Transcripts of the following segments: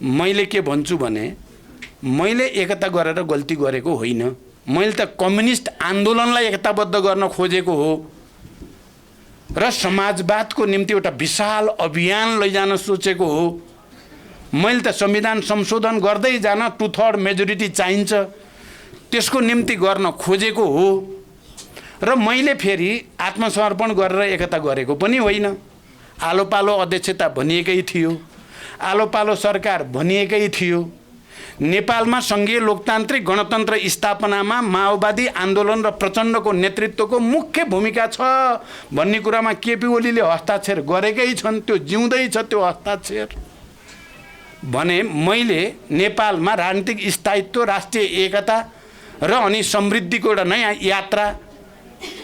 मैले के भन्छु भने मैले एकता गरेर गल्ती गरेको होइन। मैले त कम्युनिस्ट आन्दोलनलाई एकताबद्ध गर्न खोजेको हो र समाजवादको निम्ति एउटा विशाल अभियान लैजान सोचेको हो। मैले त संविधान संशोधन गर्दै जान 2/3 मेजोरिटी चाहिन्छ त्यसको निम्ति गर्न खोजेको हो र मैले फेरि आत्मसमर्पण गरेर एकता गरेको पनि होइन। आलो पालो अध्यक्षता भनिएकै थियो, आलो पालो सरकार भनिएकै थियो। नेपालमा संघीय लोकतान्त्रिक गणतन्त्र स्थापनामा माओवादी आन्दोलन र प्रचण्डको नेतृत्वको मुख्य भूमिका छ भन्ने कुरामा केपी ओलीले हस्ताक्षर गरेकै छन्। त्यो जिउँदै छ त्यो हस्ताक्षर। भने मैले नेपालमा राजनीतिक स्थायित्व, राष्ट्रिय एकता र अनि समृद्धिको एउटा नयाँ यात्रा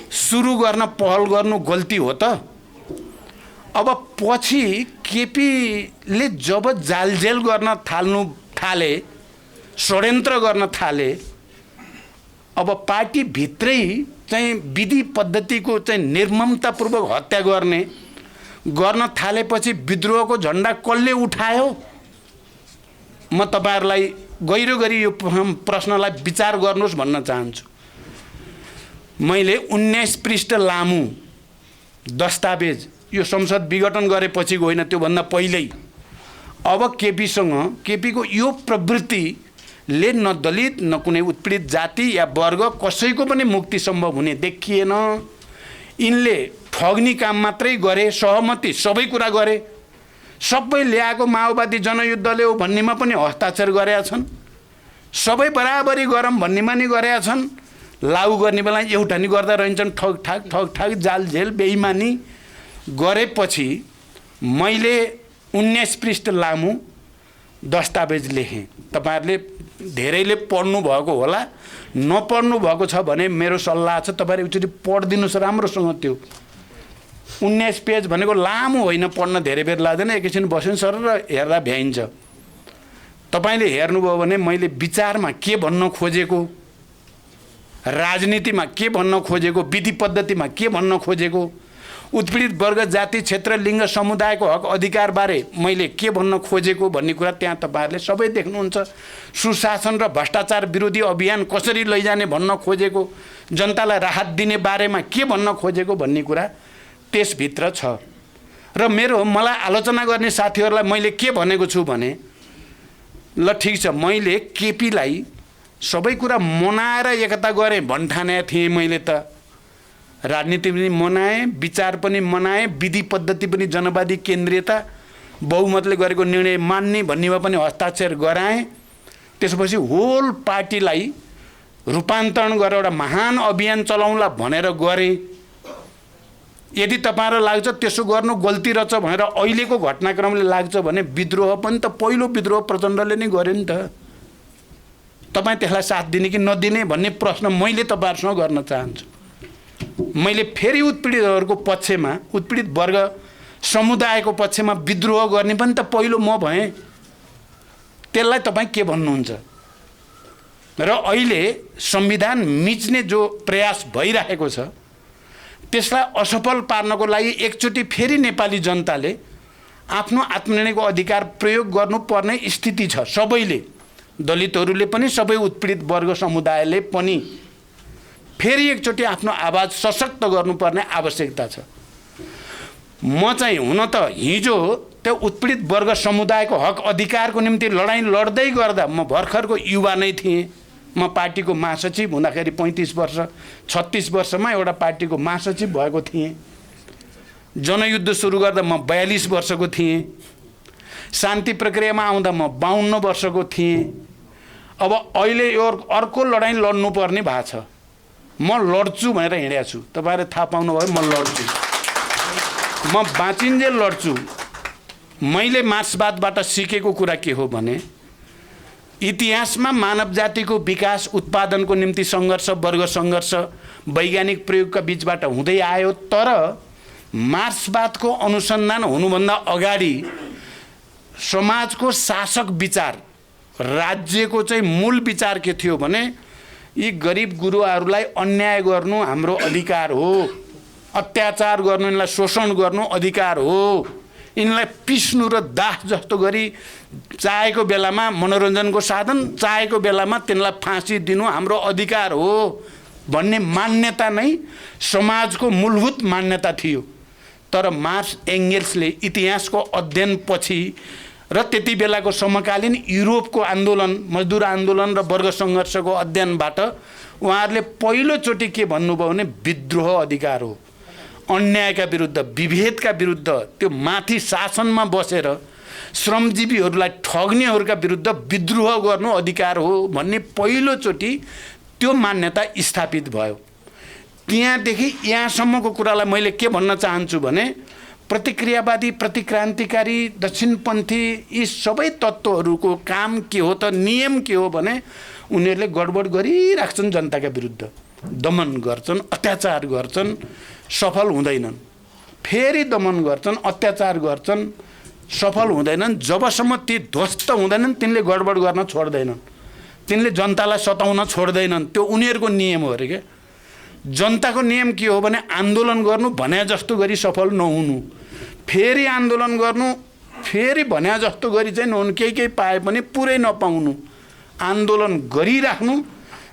सुरु गर्न पहल गर्नु गल्ती हो त। अब पछि केपीले जब जालजेल गर्न थाले, षड्यन्त्र गर्न थाले, अब पार्टी भित्रै चाहिँ विधि पद्धतिको चाहिँ निर्ममतापूर्वक हत्या गर्न थालेपछि विद्रोहको झण्डा कसले उठायो? म तपाईहरुलाई गहिरो गरी यो प्रश्नलाई विचार गर्नुहोस् भन्न चाहन्छु। मैले 19 पृष्ठ लामो दस्तावेज यो संसद विघटन गरेपछि होइन, त्यो भन्दा पहिल्यै अब केपीको यो प्रवृत्तिले न दलित न कुनै उत्पीडित जाति या वर्ग कसैको पनि मुक्ति सम्भव हुने देखिएन। यिनले ठग्ने काम मात्रै गरे, सहमति सबै कुरा गरे। सबै ल्याएको माओवादी जनयुद्धले हो भन्नेमा पनि हस्ताक्षर गरेका छन्। सबै बराबरी गरम भन्नेमा नि गरेका छन्। लागू गर्ने बेला एउटा नि गर्दा रहन्छन्। ठग ठाक जाल झेल बेइमानी गरेपछि मैले 19 पृष्ठ लामो दस्तावेज लेखेँ। तपाईहरुले धेरैले पढ्नु भएको होला, नपढ्नु भएको छ भने मेरो सल्लाह छ तपाईहरु एकचोटि पढ्दिनुस् राम्रोसँग। त्यो 19 पेज भनेको लामो होइन, पढ्न धेरै बेर लाग्दैन। एकैछिन बस्नु सर र हेर्दा भ्याइन्छ। तपाईले हेर्नुभयो भने मैले विचारमा के भन्न खोजेको, राजनीतिमा के भन्न खोजेको, विधि पद्धतिमा के भन्न खोजेको, उत्पीडित वर्ग जाति क्षेत्र लिङ्ग समुदायको हक अधिकार बारे मैले के भन्न खोजेको भन्ने कुरा त्यहाँ तपाईहरुले सबै देख्नुहुन्छ। सुशासन र भ्रष्टाचार विरोधी अभियान कसरी लैजाने भन्न खोजेको, जनतालाई राहत दिने बारेमा के भन्न खोजेको भन्ने कुरा त्यसभित्र छ। र मलाई आलोचना गर्ने साथीहरूलाई मैले के भनेको छु भने, ल ठिक छ, मैले केपीलाई सबै कुरा मनाएर एकता गरेँ भन्ठाने थिएँ। मैले त राजनीति पनि मनाएँ, विचार पनि मनाएँ, विधि पद्धति पनि जनवादी केन्द्रीयता, बहुमतले गरेको निर्णय मान्ने भन्नेमा पनि हस्ताक्षर गराएँ। त्यसपछि होल पार्टीलाई रूपान्तरण गरेर एउटा महान अभियान चलाउँला भनेर गरेँ। यदि तपाईहरुलाई लाग्छ त्यसो गर्नु गल्ती रहेछ भनेर अहिलेको घटनाक्रमले लाग्छ भने विद्रोह पनि त पहिलो विद्रोह प्रचण्डले नै गर्यो नि त। तपाई त्यसलाई साथ दिने कि नदिने भन्ने प्रश्न मैले तपाईहरुसँग गर्न चाहन्छु। मैले फेरि उत्पीडितहरूको पक्षमा, उत्पीडित वर्ग समुदायको पक्षमा विद्रोह गर्ने पनि त पहिलो म भएँ। त्यसलाई तपाई के भन्नुहुन्छ? र अहिले संविधान मिच्ने जो प्रयास भइरहेको छ त्यसलाई असफल पार्नको लागि एकचोटि फेरि नेपाली जनताले आफ्नो आत्मनिर्णयको अधिकार प्रयोग गर्नुपर्ने स्थिति छ। सबैले, दलितहरूले पनि, सबै उत्पीडित वर्ग समुदायले पनि फेरि एकचोटि आफ्नो आवाज सशक्त गर्नुपर्ने आवश्यकता छ। म चाहिँ हुन त हिजो त्यो उत्पीडित वर्ग समुदायको हक अधिकारको निम्ति लडाईँ लड्दै गर्दा म भर्खरको युवा नै थिएँ। म पार्टीको महासचिव हुँदाखेरि 35 वर्ष 36 वर्षमा एउटा पार्टीको महासचिव भएको थिएँ। जनयुद्ध सुरु गर्दा म 42 वर्षको थिएँ। शान्ति प्रक्रियामा आउँदा म 52 वर्षको थिएँ। अब अहिले यो अर्को लडाईँ लड्नुपर्ने भएको छ। म लड्छु भनेर हिँडेको छु। तपाईहरुले थाहा पाउनुभयो म लड्छु, म बाँचिन्जेल लड्छु। मैले मार्क्सवादबाट सिकेको कुरा के हो भने, इतिहासमा मानव जातिको विकास, उत्पादनको निम्ति सङ्घर्ष, वर्ग सङ्घर्ष वैज्ञानिक प्रयोगका बीचबाट हुँदै आयो। तर मार्क्सवादको अनुसन्धान हुनुभन्दा अगाडि समाजको शासक विचार, राज्यको चाहिँ मूल विचार के थियो भने यी गरिब गुरुवाहरूलाई अन्याय गर्नु हाम्रो अधिकार हो, अत्याचार गर्नु, यिनलाई शोषण गर्नु अधिकार हो। यिनलाई पिस्नु र दाह जस्तो गरी चाहेको बेलामा मनोरञ्जनको साधन, चाहेको बेलामा तिनलाई फाँसी दिनु हाम्रो अधिकार हो भन्ने मान्यता नै समाजको मूलभूत मान्यता थियो। तर मार्क्स एङ्गेल्सले इतिहासको अध्ययनपछि र त्यति बेलाको समकालीन युरोपको आन्दोलन, मजदुर आन्दोलन र वर्ग सङ्घर्षको अध्ययनबाट उहाँहरूले पहिलोचोटि के भन्नुभयो भने विद्रोह अधिकार हो, अन्यायका विरुद्ध, विभेदका विरुद्ध, त्यो माथि शासनमा बसेर श्रमजीवीहरूलाई ठग्नेहरूका विरुद्ध विद्रोह गर्नु अधिकार हो भन्ने पहिलोचोटि त्यो मान्यता स्थापित भयो। त्यहाँदेखि यहाँसम्मको कुरालाई मैले के भन्न चाहन्छु भने प्रतिक्रियावादी, प्रतिक्रान्तिकारी, दक्षिणपन्थी यी सबै तत्त्वहरूको काम के हो त, नियम के हो भने उनीहरूले गडबड गरिराख्छन्, जनताका विरुद्ध दमन गर्छन्, अत्याचार गर्छन्, सफल हुँदैनन्, फेरि दमन गर्छन्, अत्याचार गर्छन्, सफल हुँदैनन्। जबसम्म ती ध्वस्त हुँदैनन् तिनले गडबड गर्न छोड्दैनन्, तिनले जनतालाई सताउन छोड्दैनन्। त्यो उनीहरूको नियम हो अरे क्या। जनताको नियम के हो भने आन्दोलन गर्नु, भने जस्तो गरी सफल नहुनु, फेरि आन्दोलन गर्नु, फेरि भने जस्तो गरी चाहिँ नहुनु, केही पाए पनि पुरै नपाउनु, आन्दोलन गरिराख्नु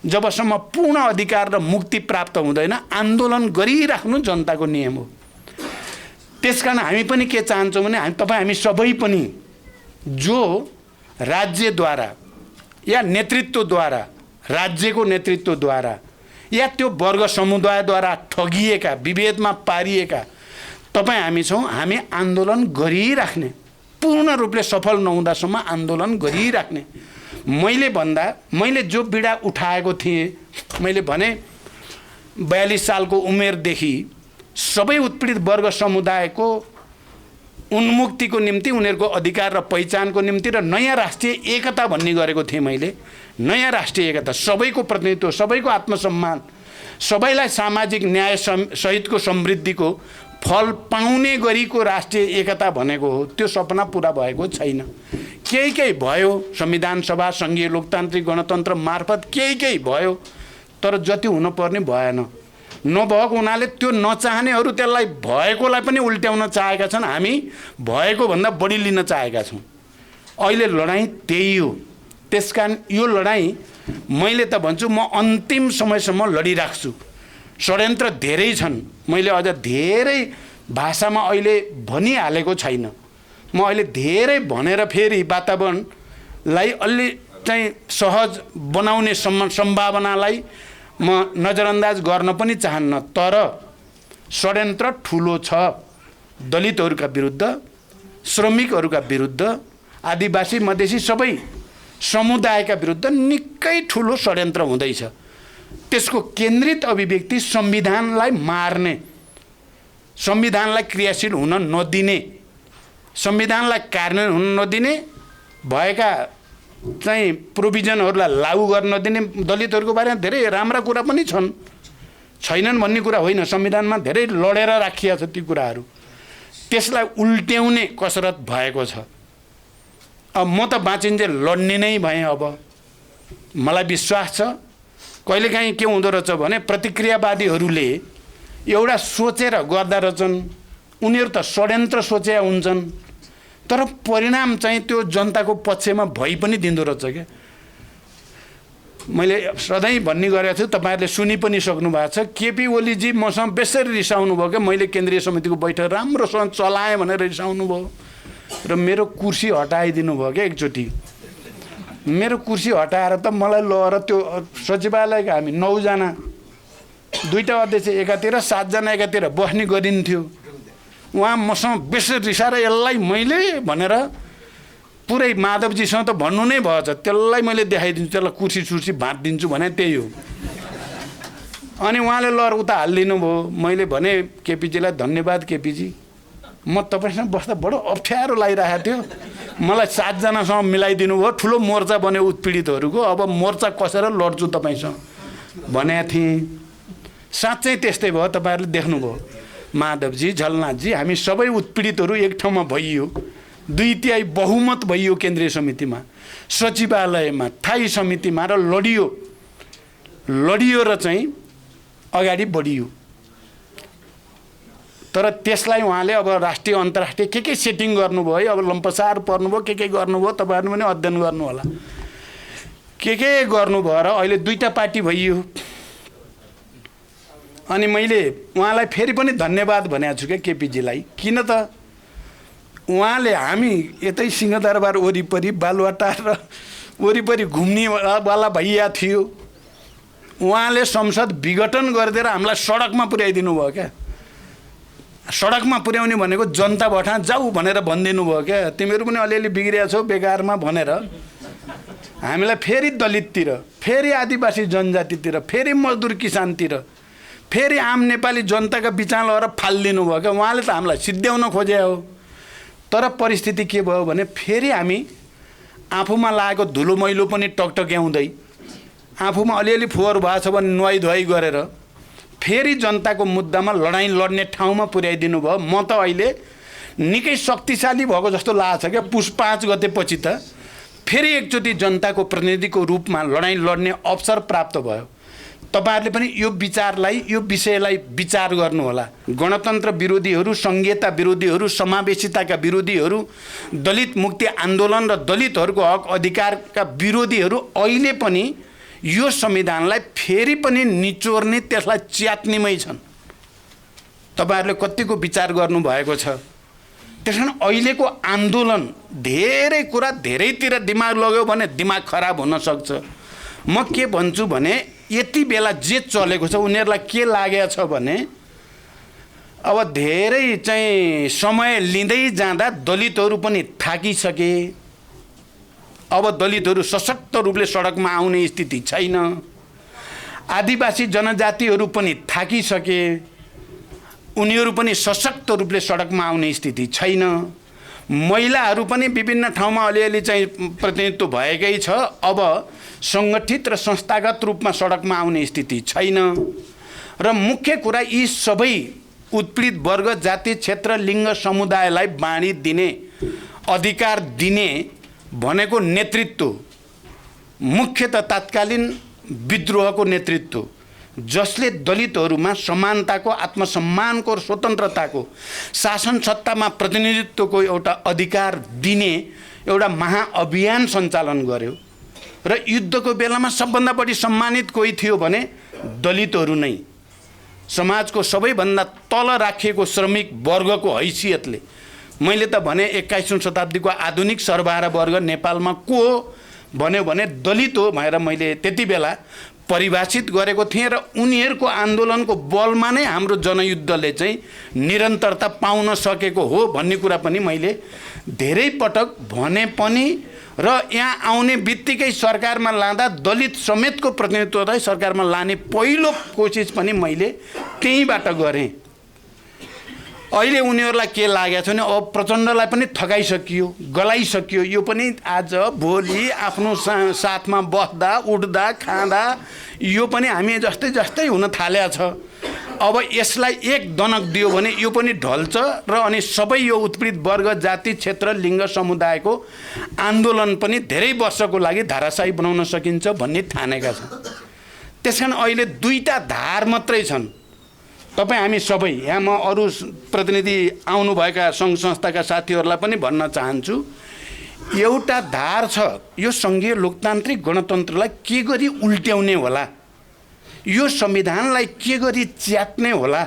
जबसम्म पूर्ण अधिकार र मुक्ति प्राप्त हुँदैन, आन्दोलन गरिराख्नु जनताको नियम हो। त्यसकारण हामी पनि के चाहन्छौँ भने हामी सबै पनि जो राज्यद्वारा या नेतृत्वद्वारा, राज्यको नेतृत्वद्वारा या त्यो वर्ग समुदायद्वारा ठगिएका, विभेदमा पारिएका हामी छौँ। हामी आन्दोलन गरिराख्ने, पूर्ण रूपले सफल नहुँदासम्म आन्दोलन गरिराख्ने। मैले जो पीडा उठाएको थिएँ, मैले भने 42 सालको उमेरदेखि सबै उत्पीडित वर्ग समुदायको उन्मुक्तिको निम्ति, उनीहरूको अधिकार र पहिचानको निम्ति र नयाँ राष्ट्रिय एकता भन्ने गरेको थिएँ मैले। नयाँ राष्ट्रिय एकता, सबैको प्रतिनिधित्व, सबैको आत्मसम्मान, सबैलाई सामाजिक न्याय सहितको समृद्धिको फल पाउने गरीको राष्ट्रिय एकता भनेको हो। त्यो सपना पुरा भएको छैन। केही भयो, संविधान सभा, सङ्घीय लोकतान्त्रिक गणतन्त्र मार्फत केही भयो, तर जति हुनुपर्ने भएन। नभएको हुनाले त्यो नचाहनेहरू त्यसलाई भएकोलाई पनि उल्ट्याउन चाहेका छन्। हामी भएको भन्दा बढी लिन चाहेका छौँ। अहिले लडाइँ त्यही हो। त्यसकारण यो लडाइँ मैले त भन्छु म अन्तिम समयसम्म लडिराख्छु। षड्यन्त्र धेरै छन्, मैले अझ धेरै भाषामा अहिले भनिहालेको छैन। म अहिले धेरै भनेर फेरि वातावरणलाई अलि चाहिँ सहज बनाउने सम्भावनालाई म नजरअन्दाज गर्न पनि चाहन्न। तर षड्यन्त्र ठुलो छ। दलितहरूका विरुद्ध, श्रमिकहरूका विरुद्ध, आदिवासी मधेसी सबै समुदायका विरुद्ध निकै ठुलो षड्यन्त्र हुँदैछ। त्यसको केन्द्रित अभिव्यक्ति संविधानलाई मार्ने, संविधानलाई क्रियाशील हुन नदिने, संविधानलाई कार्यान्वयन हुन नदिने, भएका चाहिँ प्रोभिजनहरूलाई लागू गर्न नदिने। दलितहरूको बारेमा धेरै राम्रा कुरा पनि छन्, छैनन् भन्ने कुरा होइन। संविधानमा धेरै लडेर राखिया छ ती कुराहरू। त्यसलाई उल्ट्याउने कसरत भएको छ। अब म त बाँचिन्जेल लड्ने नै भएँ। अब मलाई विश्वास छ कहिलेकाहीँ के हुँदो रहेछ भने प्रतिक्रियावादीहरूले एउटा सोचेर गर्दा रहेछन्। उनीहरू त षड्यन्त्र सोचेका हुन्छन्, तर परिणाम चाहिँ त्यो जनताको पक्षमा भइ पनि दिँदो रहेछ क्या। मैले सधैँ भन्ने गरेको छु, तपाईँहरूले सुनि पनि सक्नु भएको छ। केपी ओलीजी मसँग बेसरी रिसाउनु भयो क्या। मैले केन्द्रीय समितिको बैठक राम्रोसँग चलाएँ भनेर रिसाउनु भयो र मेरो कुर्सी हटाइदिनु भयो क्या एकचोटि। मेरो कुर्सी हटाएर त मलाई लगेर त्यो सचिवालयका हामी 9 जना, 2टा अध्यक्ष एकातिर, 7 जना एकातिर बस्ने गरिन्थ्यो। उहाँ मसँग बेसरी रिसाएर यसलाई मैले भनेर पुरै माधवजीसँग त भन्नु नै भएछ, त्यसलाई मैले देखाइदिन्छु, त्यसलाई कुर्सी सुर्सी भाँचिदिन्छु भने त्यही हो। अनि उहाँले लहर उता हालिदिनु भयो। मैले भने केपीजीलाई धन्यवाद केपीजी, म तपाईँसँग बस्दा बडो अप्ठ्यारो लागिरहेको थियो, मलाई 7 जनासँग मिलाइदिनु भयो, ठुलो मोर्चा बन्यो उत्पीडितहरूको, अब मोर्चा कसेर लड्छु तपाईँसँग भनेको थिएँ। साँच्चै त्यस्तै भयो। तपाईँहरूले देख्नुभयो, माधवजी, झलनाथजी, हामी सबै उत्पीडितहरू एक ठाउँमा भइयो, 2/3 बहुमत भइयो केन्द्रीय समितिमा, सचिवालयमा, स्थायी समितिमा, र लडियो र चाहिँ अगाडि बढियो। तर त्यसलाई उहाँले अब राष्ट्रिय अन्तर्राष्ट्रिय के सेटिङ गर्नुभयो है, अब लम्पसार पर्नुभयो, के गर्नुभयो, तपाईँहरू पनि अध्ययन गर्नु होला, के गर्नुभयो र अहिले दुईटा पार्टी भइयो। अनि मैले उहाँलाई फेरि पनि धन्यवाद भनेको छु क्या केपीजीलाई। किन त उहाँले हामी यतै सिंहदरबार वरिपरि बालुवाटार र वरिपरि घुम्नेवाला भइया थियो, उहाँले संसद विघटन गरिदिएर हामीलाई सडकमा पुर्याइदिनु भयो क्या। सडकमा पुर्याउने भनेको जनता भठा जाऊ भनेर भनिदिनु भयो क्या, तिमीहरू पनि अलिअलि बिग्रिया छौ बेकारमा भनेर हामीलाई फेरि दलिततिर, फेरि आदिवासी जनजातितिर, फेरि मजदुर किसानतिर, फेरि आम नेपाली जनताका बिचमा लगेर फालिदिनु भयो क्या। उहाँले त हामीलाई सिद्ध्याउन खोजे हो, तर परिस्थिति के भयो भने फेरि हामी आफूमा लागेको धुलो मैलो पनि टकटक्याउँदै, आफूमा अलिअलि फोहोर भएको छ भने नुहाई धुवाई गरेर फेरि जनताको मुद्दामा लडाइँ लड्ने ठाउँमा पुर्याइदिनु भयो। म त अहिले निकै शक्तिशाली भएको जस्तो लाग्छ क्या। पुस 5 गतेपछि त फेरि एकचोटि जनताको प्रतिनिधिको रूपमा लडाइँ लड्ने अवसर प्राप्त भयो। तपाईहरुले पनि यो विचारलाई, यो विषयलाई विचार गर्नुहोला। गणतन्त्र विरोधीहरू, संघीयता विरोधीहरू, समावेशिताका विरोधीहरू, दलित मुक्ति आन्दोलन र दलितहरूको हक अधिकारका विरोधीहरू अहिले पनि यो संविधानलाई फेरि पनि निचोर्ने, त्यसलाई च्यात्नेमै छन्। तपाईहरुले कतिको विचार गर्नु भएको छ। त्यसकारण अहिलेको आन्दोलन धेरै कुरा धेरैतिर दिमाग लाग्यो भने दिमाग खराब हुन सक्छ। म के भन्छु भने यति बेला जे चलेको छ उनीहरूलाई के लागेको छ भने अब धेरै चाहिँ समय लिँदै जाँदा दलितहरू पनि थाकिसके। अब दलितहरू सशक्त रूपले सडकमा आउने स्थिति छैन। आदिवासी जनजातिहरू पनि थाकिसके, उनीहरू पनि सशक्त रूपले सडकमा आउने स्थिति छैन। महिलाहरू पनि विभिन्न ठाउँमा अलिअलि चाहिँ प्रतिनिधित्व भएकै छ, अब सङ्गठित र संस्थागत रूपमा सडकमा आउने स्थिति छैन। र मुख्य कुरा यी सबै उत्पीडित वर्ग, जाति, क्षेत्र, लिङ्ग, समुदायलाई बाँडी दिने, अधिकार दिने भनेको नेतृत्व, मुख्यतः तत्कालीन विद्रोहको नेतृत्व, जसले दलितहरूमा समानताको, आत्मसम्मानको र स्वतन्त्रताको, शासन सत्तामा प्रतिनिधित्वको एउटा अधिकार दिने एउटा महाअभियान सञ्चालन गर्यो। र युद्धको बेलामा सबभन्दा बढी सम्मानित कोही थियो भने दलितहरू नै। समाजको सबैभन्दा तल राखिएको श्रमिक वर्गको हैसियतले मैले त भने 21औं शताब्दीको आधुनिक सर्वहारा वर्ग नेपालमा को हो भन्यो भने दलित हो भनेर मैले त्यति बेला परिभाषित गरेको थिएँ। र उनीहरूको आन्दोलनको बलमा नै हाम्रो जनयुद्धले चाहिँ निरन्तरता पाउन सकेको हो भन्ने कुरा पनि मैले धेरै पटक भने पनि। र यहाँ आउने बित्तिकै सरकारमा लाँदा दलित समेतको प्रतिनिधित्वलाई सरकारमा लाने पहिलो कोसिस पनि मैले त्यहीँबाट गरेँ। अहिले उनीहरूलाई के लागेको छ भने अब प्रचण्डलाई पनि थकाइसकियो, गलाइसकियो। यो पनि आज भोलि आफ्नो साथमा बस्दा, उठ्दा, खाँदा यो पनि हामी जस्तै जस्तै हुन थालेको छ। अब यसलाई एक दनक दियो भने यो पनि ढल्छ र अनि सबै यो उत्पीडित वर्ग, जाति, क्षेत्र, लिङ्ग, समुदायको आन्दोलन पनि धेरै वर्षको लागि धाराशाही बनाउन सकिन्छ भन्ने ठानेका छन्। त्यसकारण अहिले दुईटा धार मात्रै छन्। तपाईँ हामी सबै यहाँ, म अरू प्रतिनिधि आउनुभएका सङ्घ संस्थाका साथीहरूलाई पनि भन्न चाहन्छु, एउटा धार छ, यो सङ्घीय लोकतान्त्रिक गणतन्त्रलाई के गरी उल्ट्याउने होला, यो संविधानलाई के गरी च्यात्ने होला।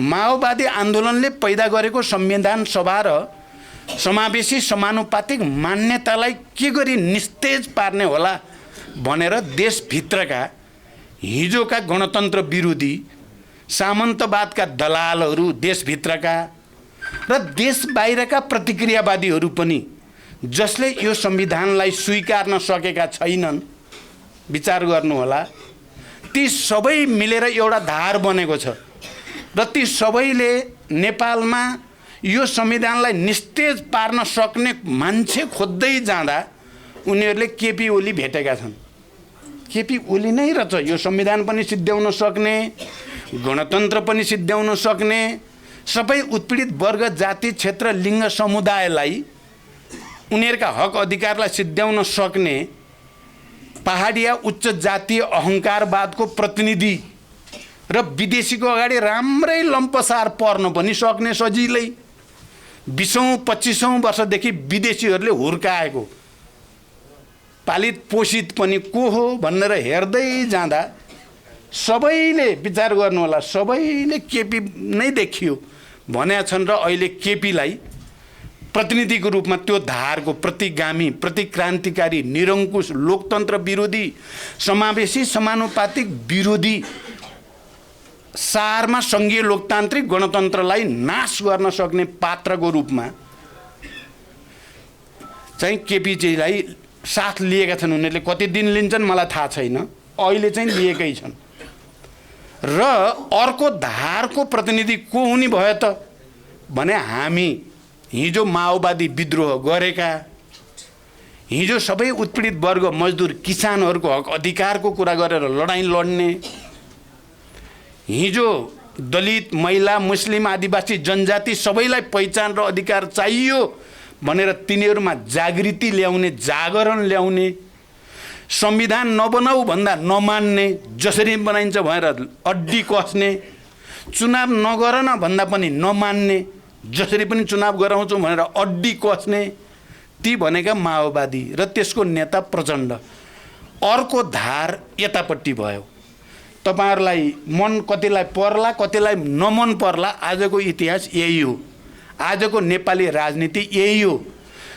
माओवादी आन्दोलनले पैदा गरेको संविधान सभा र समावेशी समानुपातिक मान्यतालाई के गरी निस्तेज पार्ने होला भनेर देशभित्रका हिजोका गणतन्त्र विरोधी सामन्तवादका दलालहरू, देशभित्रका र देश बाहिरका प्रतिक्रियावादीहरू पनि, जसले यो संविधानलाई स्वीकार्न सकेका छैनन्, विचार गर्नुहोला। ती सबै मिलेर एउटा धार बनेको छ र ती सबैले नेपालमा यो संविधानलाई निस्तेज पार्न सक्ने मान्छे खोज्दै जाँदा उनीहरूले केपी ओली भेटेका छन्। केपी ओली नै रहेछ यो संविधान पनि सिद्ध्याउन सक्ने, गणतन्त्र पनि सिद्ध्याउन सक्ने, सबै उत्पीडित वर्ग, जाति, क्षेत्र, लिङ्ग, समुदायलाई उनीहरूका हक अधिकारलाई सिद्ध्याउन सक्ने पहाडिया उच्च जातीय अहङ्कारवादको प्रतिनिधि र विदेशीको अगाडि राम्रै लम्पसार पर्न पनि सक्ने सजिलै 20औं 25औं वर्षदेखि विदेशीहरूले हुर्काएको पालित पोषित पनि को हो भनेर हेर्दै जाँदा सबैले विचार गर्नु होला, सबैले केपी नै देखियो भनेका छन् र अहिले केपीलाई प्रतिनिधिको रूपमा त्यो धारको प्रतिगामी, प्रतिक्रान्तिकारी, निरङ्कुश, लोकतन्त्र विरोधी, समावेशी, समानुपातिक विरोधी, सारमा सङ्घीय लोकतान्त्रिक गणतन्त्रलाई नाश गर्न सक्ने पात्रको रूपमा चाहिँ केपीजीलाई साथ लिएका छन्। उनीहरूले कति दिन लिन्छन् मलाई थाहा छैन, अहिले चाहिँ लिएकै छन्। र अर्को धारको प्रतिनिधि को हुने भयो त भने हामी हिजो माओवादी विद्रोह गरेका, हिजो सबै उत्पीडित वर्ग, मजदुर, किसानहरूको हक अधिकारको कुरा गरेर लडाईँ लड्ने, हिजो दलित, महिला, मुस्लिम, आदिवासी, जनजाति सबैलाई पहिचान र अधिकार चाहियो भनेर तिनीहरूमा जागृति ल्याउने, जागरण ल्याउने, संविधान नबनाऊ भन्दा नमान्ने, जसरी बनाइन्छ भनेर अड्डी कस्ने, चुनाव नगर न भन्दा पनि नमान्ने, जसरी पनि चुनाव गराउँछौँ भनेर अड्डी कस्ने, ती भनेका माओवादी र त्यसको नेता प्रचण्ड। अर्को धार यतापट्टि भयो। तपाईहरुलाई मन कतिलाई पर्ला कतिलाई नमन पर्ला, आजको इतिहास यही हो, आजको नेपाली राजनीति यही हो।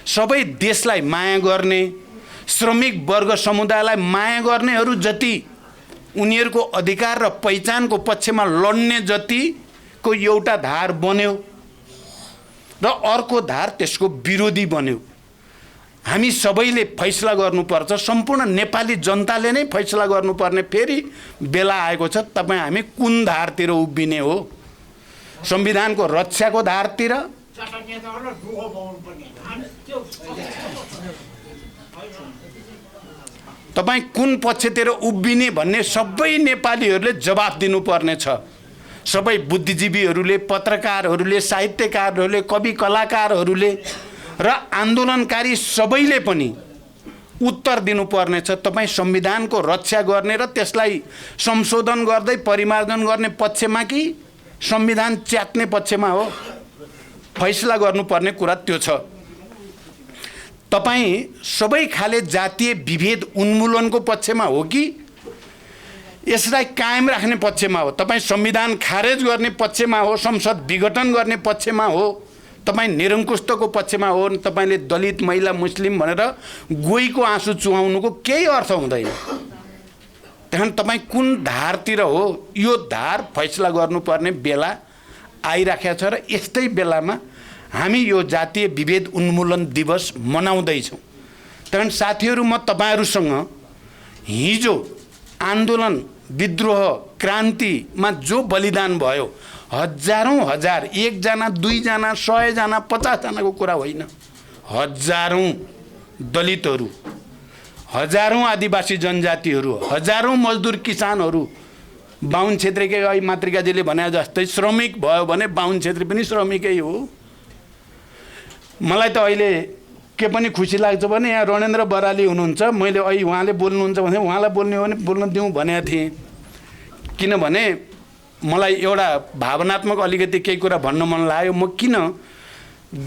सबै देशलाई माया गर्ने, श्रमिक वर्ग समुदायलाई माया गर्नेहरू जति उनीहरूको अधिकार र पहिचानको पक्षमा लड्ने जतिको एउटा धार बन्यो र अर्को धार त्यसको विरोधी बन्यो। हामी सबैले फैसला गर्नुपर्छ, सम्पूर्ण नेपाली जनताले नै फैसला गर्नुपर्ने फेरि बेला आएको छ। तपाईँ हामी कुन धारतिर उभिने हो? संविधानको रक्षाको धारतिर, तपाईँ कुन पक्षतिर उभिने भन्ने सबै नेपालीहरूले जवाफ दिनुपर्ने छ। सबै बुद्धिजीवीहरूले, पत्रकारहरूले, साहित्यकारहरूले, कवि कलाकारहरूले र आन्दोलनकारी सबैले पनि उत्तर दिनुपर्ने छ। तपाईँ संविधानको रक्षा गर्ने र त्यसलाई संशोधन गर्दै परिमार्जन गर्ने पक्षमा कि संविधान च्यात्ने पक्षमा हो? फैसला गर्नुपर्ने कुरा त्यो छ। तपाईँ सबै खाले जातीय विभेद उन्मूलनको पक्षमा हो कि यसलाई कायम राख्ने पक्षमा हो? तपाईँ संविधान खारेज गर्ने पक्षमा हो, संसद विघटन गर्ने पक्षमा हो, तपाईँ निरङ्कुशताको पक्षमा हो? तपाईँले दलित, महिला, मुस्लिम भनेर गोईको आँसु चुहाउनुको केही अर्थ हुँदैन। त्यहाँ तपाईँ कुन धारतिर हो? यो धार फैसला गर्नुपर्ने बेला आइराखेको छ र यस्तै बेलामा हामी यो जातीय विभेद उन्मूलन दिवस मनाउँदैछौँ। त्यहाँ साथीहरू, म तपाईँहरूसँग हिजो आन्दोलन, विद्रोह, क्रान्तिमा जो बलिदान भयो, हजारौँ हजार, एकजना, दुईजना, 100 जना, 50 जनाको कुरा होइन, हजारौँ दलितहरू, हजारौँ आदिवासी जनजातिहरू, हजारौँ मजदुर किसानहरू, बाहुन क्षेत्रीकै अहिले मातृकाजीले भने जस्तै श्रमिक भयो भने बाहुन क्षेत्री पनि श्रमिकै हो। मलाई त अहिले के पनि खुसी लाग्छ भने यहाँ रणेन्द्र बराली हुनुहुन्छ, मैले अहिले उहाँले बोल्नुहुन्छ भने उहाँलाई बोल्ने हो भने बोल्न दिउँ भनेको थिएँ। किनभने मलाई एउटा भावनात्मक अलिकति केही कुरा भन्न मन लाग्यो। म किन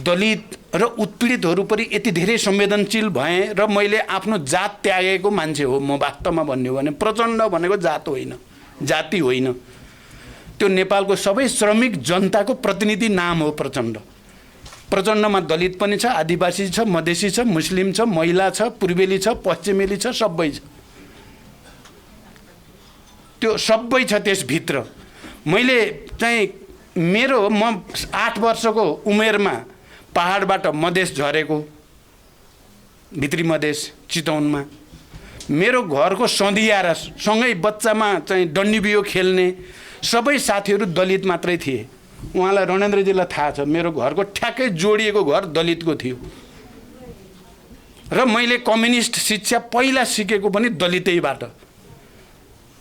दलित र उत्पीडितहरूपरि यति धेरै संवेदनशील भएँ र मैले आफ्नो जात त्यागेको मान्छे हो म। वास्तवमा भन्ने हो भने प्रचण्ड भनेको जात होइन, जाति होइन, त्यो नेपालको सबै श्रमिक जनताको प्रतिनिधि नाम हो प्रचण्ड। प्रचण्डमा दलित पनि छ, आदिवासी छ, मधेसी छ, मुस्लिम छ, महिला छ, पूर्वेली छ, पश्चिमेली छ, सबै छ, त्यो सबै छ त्यसभित्र। मैले चाहिँ म 8 वर्षको उमेरमा पहाडबाट मधेस झरेको, भित्री मधेस चितवनमा, मेरो घरको सधियारा सँगै बच्चामा चाहिँ डन्डीबियो खेल्ने सबै साथीहरू दलित मात्रै थिए। उहाँलाई रणेन्द्रजीलाई थाहा छ, मेरो घरको ठ्याक्कै जोडिएको घर दलितको थियो र मैले कम्युनिस्ट शिक्षा पहिला सिकेको पनि दलितैबाट।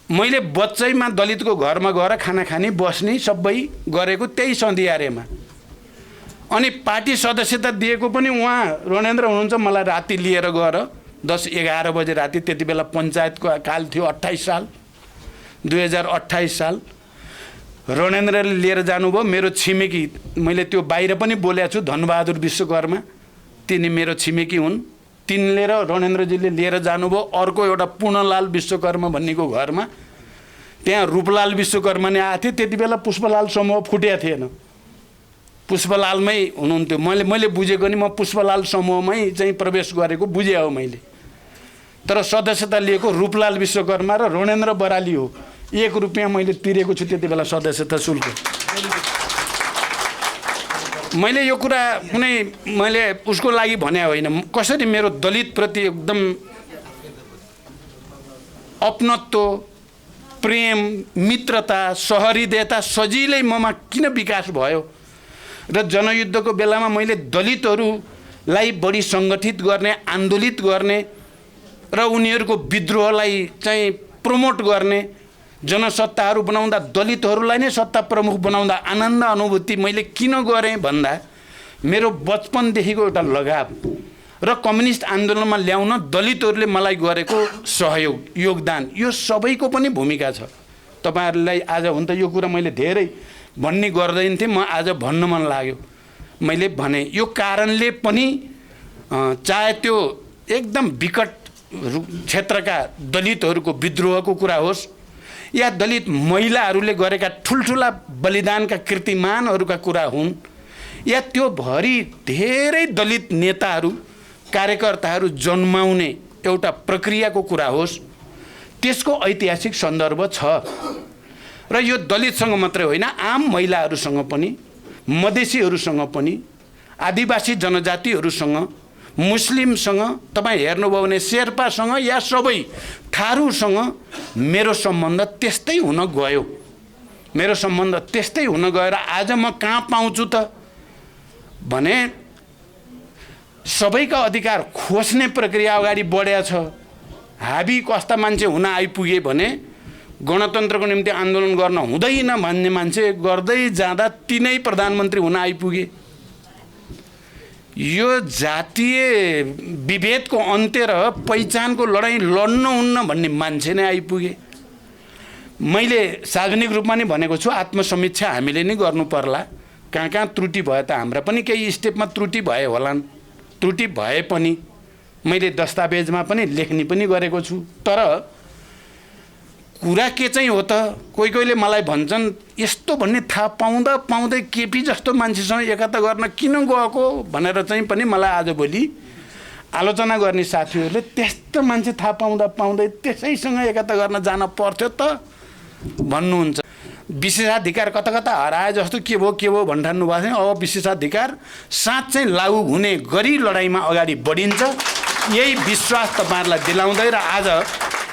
मैले बच्चैमा दलितको घरमा गएर खाना खाने, बस्ने सबै गरेको त्यही सधियारेमा। अनि पार्टी सदस्यता दिएको पनि उहाँ रणेन्द्र हुनुहुन्छ। मलाई राति लिएर गएर 10-11 बजे राति, त्यति बेला पञ्चायतको काल थियो, 28 साल 2028 साल, रणेन्द्रले लिएर जानुभयो। मेरो छिमेकी, मैले त्यो बाहिर पनि बोलेको छु, धनबहादुर विश्वकर्मा, तिनी मेरो छिमेकी हुन्। तिनले र रणेन्द्रजीले लिएर जानुभयो अर्को एउटा पूर्णलाल विश्वकर्मा भन्नेको घरमा। त्यहाँ रूपलाल विश्वकर्मा नै आएको थियो। त्यति बेला पुष्पलाल समूह फुटेको थिएन, पुष्पलालमै हुनुहुन्थ्यो। मैले बुझेको नि, म पुष्पलाल समूहमै चाहिँ प्रवेश गरेको बुझे हो मैले। तर सदस्यता लिएको रूपलाल विश्वकर्मा र रणेन्द्र बराली हो। 1 रुपियाँ मैले तिरेको छु त्यति बेला सदस्यता शुल्क। मैले यो कुरा कुनै मैले उसको लागि भने होइन, कसरी मेरो दलितप्रति एकदम अपनत्व, प्रेम, मित्रता, सहृदयता सजिलै ममा किन विकास भयो र जनयुद्धको बेलामा मैले दलितहरूलाई बढी सङ्गठित गर्ने, आन्दोलित गर्ने र उनीहरूको विद्रोहलाई चाहिँ प्रमोट गर्ने, जनसत्ताहरू बनाउँदा दलितहरूलाई नै सत्ता प्रमुख बनाउँदा आनन्द अनुभूति मैले किन गरेँ भन्दा मेरो बचपनदेखिको एउटा लगाव र कम्युनिस्ट आन्दोलनमा ल्याउन दलितहरूले मलाई गरेको सहयोग, योगदान, यो सबैको पनि भूमिका छ। तपाईहरुलाई आज हुन त यो कुरा मैले धेरै भन्ने गर्दैन थिएँ, म आज भन्न मन लाग्यो। मैले भने यो कारणले पनि चाहे त्यो एकदम विकट क्षेत्रका दलितहरूको विद्रोहको कुरा होस् या दलित महिलाहरूले गरेका ठुल्ठुला बलिदानका कीर्तिमानहरूका कुरा हुन् या त्यो भरि धेरै दलित नेताहरू कार्यकर्ताहरू जन्माउने एउटा प्रक्रियाको कुरा होस्, त्यसको ऐतिहासिक सन्दर्भ छ। र यो दलितसँग मात्रै होइन, आम महिलाहरूसँग पनि, मधेसीहरूसँग पनि, आदिवासी जनजातिहरूसँग, मुस्लिमसँग, तपाईँ हेर्नुभयो भने शेर्पासँग या सबै थारूसँग मेरो सम्बन्ध त्यस्तै हुन गयो। मेरो सम्बन्ध त्यस्तै हुन गएर आज म कहाँ पाउँछु त भने सबैका अधिकार खोज्ने प्रक्रिया अगाडि बढेको छ। हाबी कस्ता मान्छे हुन आइपुगे भने गणतन्त्रको निम्ति आन्दोलन गर्न हुँदैन भन्ने मान्छे गर्दै जाँदा तिनै प्रधानमन्त्री हुन आइपुगे। यो जातीय विभेदको अन्त्य र पहिचानको लडाईँ लड्नुहुन्न भन्ने मान्छे नै आइपुगे। मैले सार्वजनिक रूपमा नै भनेको छु, आत्मसमीक्षा हामीले नै गर्नु पर्ला। कहाँ कहाँ त्रुटि भयो त हाम्रा पनि केही स्टेपमा त्रुटि भए होलान्। त्रुटि भए पनि मैले दस्तावेजमा पनि लेख्ने पनि गरेको छु। तर कुरा के चाहिँ हो त, कोही मलाई भन्छन् यस्तो भन्ने थाहा पाउँदा पाउँदै केपी जस्तो मान्छेसँग एकता गर्न किन गएको भनेर चाहिँ पनि मलाई आजभोलि आलोचना गर्ने साथीहरूले त्यस्तो मान्छे थाहा पाउँदा पाउँदै त्यसैसँग एकता गर्न जान पर्थ्यो त भन्नुहुन्छ। विशेषाधिकार कता कता हराए जस्तो के भयो भन्ठान्नु भएको छैन। अब विशेषाधिकार साँच्चै लागू हुने गरी लडाईँमा अगाडि बढिन्छ, यही विश्वास तपाईहरुलाई दिलाउँदै र आज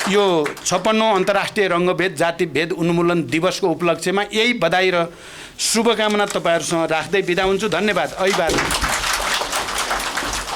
यो 56औं अन्तर्राष्ट्रिय रङ्गभेद जातिभेद उन्मूलन दिवसको उपलक्ष्यमा यही बधाई र शुभकामना तपाईहरुसँग राख्दै बिदा हुन्छु। धन्यवाद। अभिवादन।